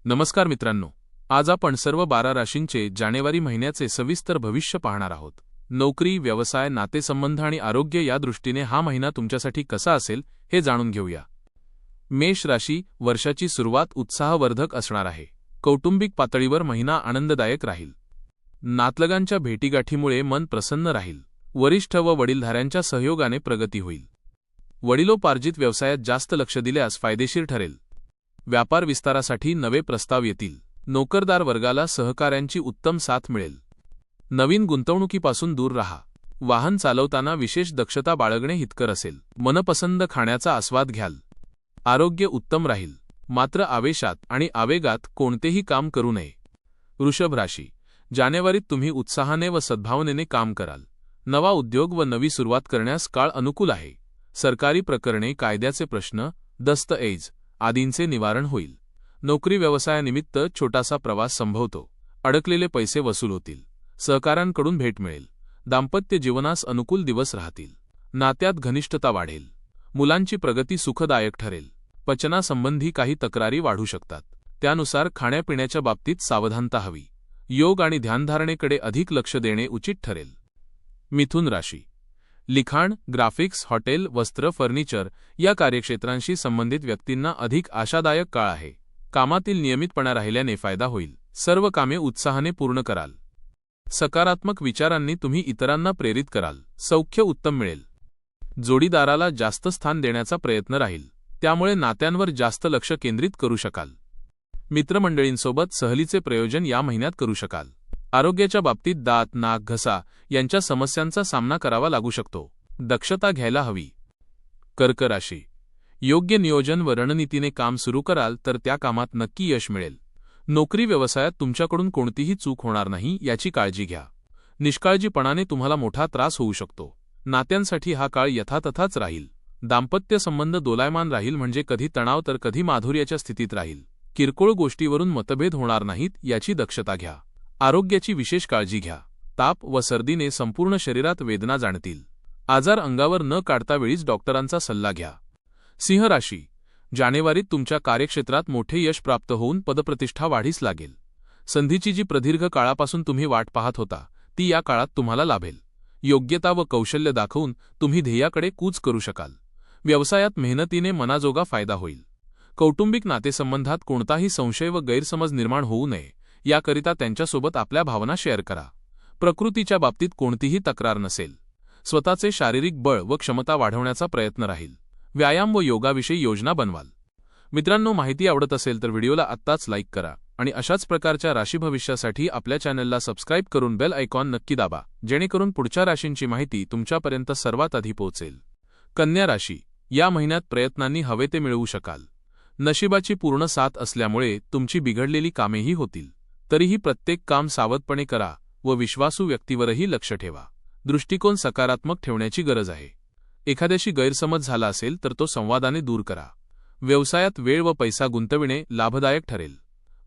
नमस्कार मित्रांनो, आज आपण सर्व 12 राशींचे जानेवारी महिन्याचे सविस्तर भविष्य पाहणार आहोत। नोकरी, व्यवसाय, नातेसंबंध आणि आरोग्य या दृष्टीने हा महिना तुमच्यासाठी कसा असेल हे जाणून घेऊया। मेष राशी, वर्षाची सुरुवात उत्साहवर्धक असणार आहे। कौटुंबिक पातळीवर महिना आनंददायक राहील। नातलगांच्या भेटीगाठीमुळे मन प्रसन्न राहील। वरिष्ठ व वडीलधाऱ्यांच्या सहयोगाने प्रगती होईल। वडिलोपार्जित व्यवसायात जास्त लक्ष दिल्यास फायदेशीर ठरेल। व्यापार विस्तारासाठी नवे प्रस्ताव येतील। नोकरदार वर्गाला सहकाऱ्यांची उत्तम साथ मिळेल। नवीन गुंतवणुकीपासून दूर राहा। वाहन चालवताना विशेष दक्षता बाळगणे हितकर असेल। मनपसंत खाण्याचा आस्वाद घ्याल। आरोग्य उत्तम राहील, मात्र आवेशात आणि आवेगात कोणतेही काम करू नये। वृषभ राशी, जानेवारीत तुम्ही उत्साहाने व सद्भावनेने काम कराल। नवा उद्योग व नवी सुरुवात करण्यास काळ अनुकूल आहे। सरकारी प्रकरणे, कायद्याचे प्रश्न, दस्तऐवज आदींचे निवारण होईल। नोकरी व्यवसायानिमित्त छोटासा प्रवास संभवतो। अडकलेले पैसे वसूल होतील। सहकाऱ्यांकडून भेट मिळेल। दाम्पत्य जीवनास अनुकूल दिवस राहतील। नात्यात घनिष्ठता वाढेल। मुलांची प्रगती सुखदायक ठरेल। पचनासंबंधी काही तक्रारी वाढू शकतात, त्यानुसार खाण्यापिण्याच्या बाबतीत सावधानता हवी। योग आणि ध्यानधारणेकडे अधिक लक्ष देणे उचित ठरेल। मिथुन राशी, लिखाण, ग्राफिक्स, हॉटेल, वस्त्र, फर्निचर या कार्यक्षेत्रांशी संबंधित व्यक्तींना अधिक आशादायक काळ आहे। कामातील नियमितपणा राहिल्याने फायदा होईल। सर्व कामे उत्साहाने पूर्ण कराल। सकारात्मक विचारांनी तुम्ही इतरांना प्रेरित कराल। सौख्य उत्तम मिळेल। जोडीदाराला जास्त स्थान देण्याचा प्रयत्न राहील, त्यामुळे नात्यांवर जास्त लक्ष केंद्रित करू शकाल। मित्रमंडळींसोबत सहलीचे प्रयोजन या महिन्यात करू शकाल। आरोग्याच्या बाबतीत दात, नाक, घसा यांच्या समस्यांचा सामना करावा लागू शकतो। दक्षता घ्यायला हवी। कर्क राशी, योग्य नियोजन व रणनीतीने काम सुरू कराल तर त्या कामात नक्की यश मिळेल। नोकरी व्यवसायात तुमच्याकडून कोणतीही चूक होणार नाही याची काळजी घ्या। निष्काळजीपणाने तुम्हाला मोठा त्रास होऊ शकतो। नात्यांसाठी हा काळ यथातथाच राहील। दाम्पत्य संबंध दोलायमान राहील, म्हणजे कधी तणाव तर कधी माधुर्याच्या स्थितीत राहील। किरकोळ गोष्टीवरून मतभेद होणार नाहीत याची दक्षता घ्या। आरोग्याची विशेष काळजी घ्या। ताप व सर्दीने संपूर्ण शरीरात वेदना जाणतील। आजार अंगावर न काढता वेळीच डॉक्टरांचा सल्ला घ्या। सिंह राशी, जानेवारीत तुमच्या कार्यक्षेत्रात मोठे यश प्राप्त होऊन पदप्रतिष्ठा वाढीस लागेल। संधीची जी प्रदीर्घ काळापासून तुम्ही वाट पाहत होता ती या काळात तुम्हाला लाभेल। योग्यता व कौशल्य दाखवून तुम्ही ध्येयाकडे कूच करू शकाल। व्यवसायात मेहनतीने मनाजोगा फायदा होईल। कौटुंबिक नातेसंबंधात कोणताही संशय व गैरसमज निर्माण होऊ नये याकरिता त्यांच्यासोबत आपल्या भावना शेअर करा। प्रकृतीच्या बाबतीत कोणतीही तक्रार नसेल। स्वतःचे शारीरिक बळ व क्षमता वाढवण्याचा प्रयत्न राहील। व्यायाम व योगाविषयी योजना बनवाल। मित्रांनो, माहिती आवडत असेल तर व्हिडिओला आत्ताच लाईक करा आणि अशाच प्रकारच्या राशी भविष्यासाठी आपल्या चॅनलला सबस्क्राईब करून बेल आयकॉन नक्की दाबा, जेणेकरून पुढच्या राशींची माहिती तुमच्यापर्यंत सर्वात आधी पोहोचेल। कन्या राशी, या महिन्यात प्रयत्नांनी हवे ते मिळवू शकाल। नशिबाची पूर्ण साथ असल्यामुळे तुमची बिघडलेली कामेही होतील। तरीही प्रत्येक काम सावधपणे करा व विश्वासू व्यक्तीवरही लक्ष ठेवा। दृष्टिकोन सकारात्मक ठेवण्याची गरज आहे। एखाद्याशी गैरसमज झाला असेल तर तो संवादाने दूर करा। व्यवसायात वेळ व पैसा गुंतविणे लाभदायक ठरेल।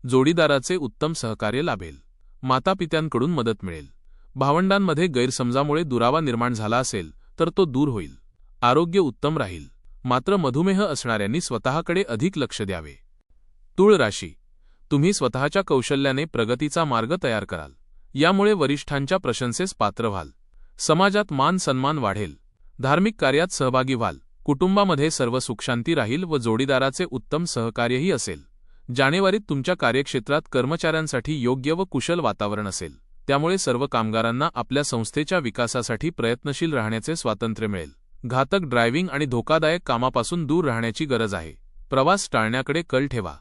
जोडीदाराचे उत्तम सहकार्य लाभेल। मातापित्यांकडून मदत मिळेल। भावंडांमध्ये गैरसमजामुळे दुरावा निर्माण झाला असेल तर तो दूर होईल। आरोग्य उत्तम राहील, मात्र मधुमेह असणाऱ्यांनी स्वतःकडे अधिक लक्ष द्यावे। तुळ राशी, तुम्ही स्वतःच्या कौशल्याने प्रगतीचा मार्ग तयार कराल। यामुळे वरिष्ठांच्या प्रशंसेस पात्र व्हाल। समाजात मान सन्मान वाढेल। धार्मिक कार्यात सहभागी व्हाल। कुटुंबामध्ये सर्व सुखशांती राहील व जोडीदाराचे उत्तम सहकार्यही असेल। जानेवारीत तुमच्या कार्यक्षेत्रात कर्मचाऱ्यांसाठी योग्य व कुशल वातावरण असेल, त्यामुळे सर्व कामगारांना आपल्या संस्थेच्या विकासासाठी प्रयत्नशील राहण्याचे स्वातंत्र्य मिळेल। घातक ड्रायव्हिंग आणि धोकादायक कामापासून दूर राहण्याची गरज आहे। प्रवास टाळण्याकडे कल ठेवा।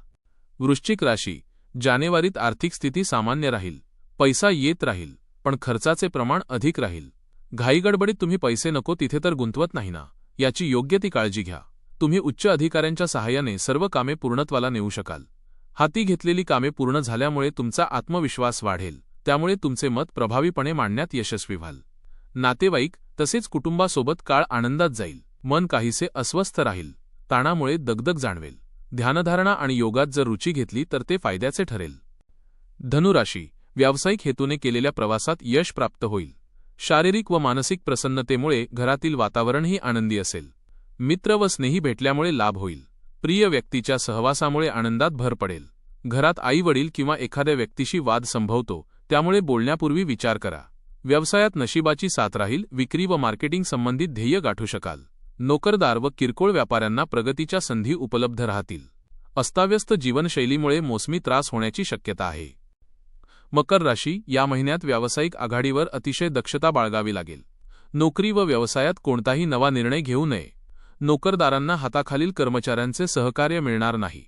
वृश्चिक राशी, जानेवारीत आर्थिक स्थिती सामान्य राहील। पैसा येत राहील, पण खर्चाचे प्रमाण अधिक राहील। घाईगडबडीत तुम्ही पैसे नको तिथे तर गुंतवत नाही ना, याची योग्य ती काळजी घ्या। तुम्ही उच्च अधिकाऱ्यांच्या सहाय्याने सर्व कामे पूर्णत्वाला नेऊ शकाल। हाती घेतलेली कामे पूर्ण झाल्यामुळे तुमचा आत्मविश्वास वाढेल, त्यामुळे तुमचे मत प्रभावीपणे मांडण्यात यशस्वी व्हाल। नातेवाईक तसेच कुटुंबासोबत काळ आनंदात जाईल। मन काहीसे अस्वस्थ राहील। ताणामुळे दगदग जाणवेल। ध्यानधारणा आणि योगात जर रुची घेतली तर ते फायद्याचे ठरेल। धनुराशी, व्यावसायिक हेतूने केलेल्या प्रवासात यश प्राप्त होईल। शारीरिक व मानसिक प्रसन्नतेमुळे घरातील वातावरणही आनंदी असेल। मित्र व स्नेही भेटल्यामुळे लाभ होईल। प्रिय व्यक्तीच्या सहवासामुळे आनंदात भर पडेल। घरात आई-वडील किंवा एखाद्या व्यक्तीशी वाद संभवतो, त्यामुळे बोलण्यापूर्वी विचार करा. व्यवसायात नशिबाची साथ राहील, विक्री व मार्केटिंग संबंधित ध्येय गाठू शकाल. नोकरदार व किरकोळ व्यापाऱ्यांना प्रगतीच्या संधी उपलब्ध राहतील. अस्ताव्यस्त जीवनशैलीमुळे मोसमी त्रास होण्याची शक्यता आहे. मकर राशी, या महिन्यात व्यावसायिक आघाडीवर अतिशय दक्षता बाळगावी लागेल. नोकरी व व्यवसायात कोणताही नवा निर्णय घेऊ नये. नोकरदारांना हाताखालील कर्मचाऱ्यांचे सहकार्य मिळणार नाही.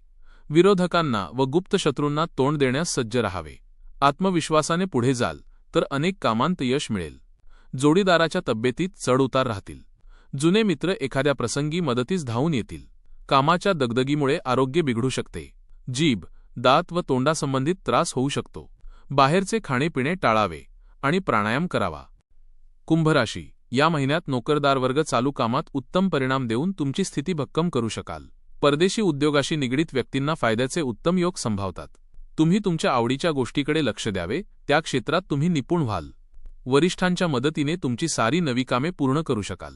विरोधकांना व गुप्त शत्रूंना तोंड देण्यास सज्ज राहावे. आत्मविश्वासाने पुढे जाल तर अनेक कामांत यश मिळेल. जोडीदाराच्या तब्येतीत चढउतार राहतील. जुने मित्र एखाद्या प्रसंगी मदतीस धावून येतील. कामाच्या दगदगीमुळे आरोग्य बिघडू शकते. जीभ, दात व तोंडासंबंधित त्रास होऊ शकतो. बाहेरचे खाणे-पिणे टाळावे आणि प्राणायाम करावा. कुंभ राशी, या महिन्यात नोकरदार वर्ग चालू कामात उत्तम परिणाम देऊन तुमची स्थिती भक्कम करू शकाल. परदेशी उद्योगाशी निगडीत व्यक्तींना फायद्याचे उत्तम योग संभावतात. तुम्ही तुमच्या आवडीच्या गोष्टीकडे लक्ष द्यावे, त्या क्षेत्रात तुम्ही निपुण व्हाल. वरिष्ठांच्या मदतीने तुमची सारी नवी कामे पूर्ण करू शकाल.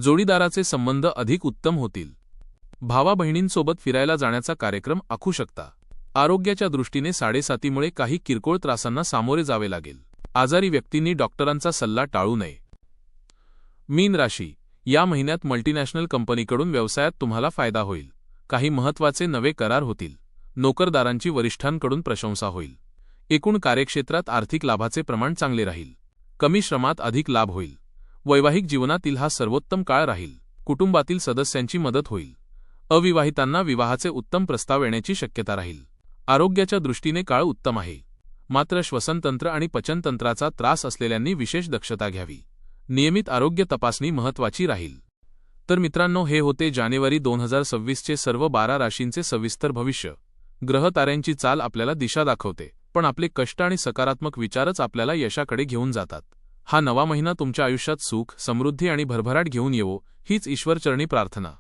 जोडीदाराचे संबंध अधिक उत्तम होतील. भावा-बहिणींसोबत फिरायला जाण्याचा कार्यक्रम आखू शकता. आरोग्याच्या दृष्टीने साडेसातीमुळे काही किरकोळ त्रासांना सामोरे जावे लागेल. आजारी व्यक्तींनी डॉक्टरांचा सल्ला टाळू नये. मीन राशी, या महिन्यात मल्टीनॅशनल कंपनीकडून व्यवसायात तुम्हाला फायदा होईल. काही महत्त्वाचे नवे करार होतील. नोकरदारांची वरिष्ठांकडून प्रशंसा होईल. एकूण कार्यक्षेत्रात आर्थिक लाभाचे प्रमाण चांगले राहील. कमी श्रमात अधिक लाभ होईल. वैवाहिक जीवनातील हा सर्वोत्तम काळ राहील. कुटुंबातील सदस्यांची मदत होईल. अविवाहितांना विवाहाचे उत्तम प्रस्ताव येण्याची शक्यता राहील. आरोग्याच्या दृष्टीने काळ उत्तम आहे. मात्र श्वसनतंत्र आणि पचनतंत्राचा त्रास असलेल्यांनी विशेष दक्षता घ्यावी. नियमित आरोग्य तपासणी महत्त्वाची राहील. तर मित्रांनो, हे होते जानेवारी 2026 चे सर्व 12 राशींचे सविस्तर भविष्य. ग्रहताऱ्यांची चाल आपल्याला दिशा दाखवते, पण आपले कष्ट आणि सकारात्मक विचारच आपल्याला यशाकडे घेऊन जातात. हा नवा महिना तुमच्या आयुष्यात सुख, समृद्धी आणि भरभराट घेऊन येवो, हीच ईश्वरचरणी प्रार्थना.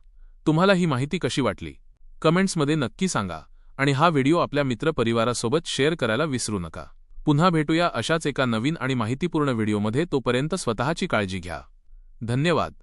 तुम्हाला ही माहिती कशी वाटली? कमेंट्समध्ये नक्की सांगा आणि हा व्हिडिओ आपल्या मित्रपरिवारासोबत शेअर करायला विसरू नका. पुन्हा भेटूया अशाच एका नवीन आणि माहितीपूर्ण व्हिडिओमध्ये. तोपर्यंत स्वतःची काळजी घ्या. धन्यवाद.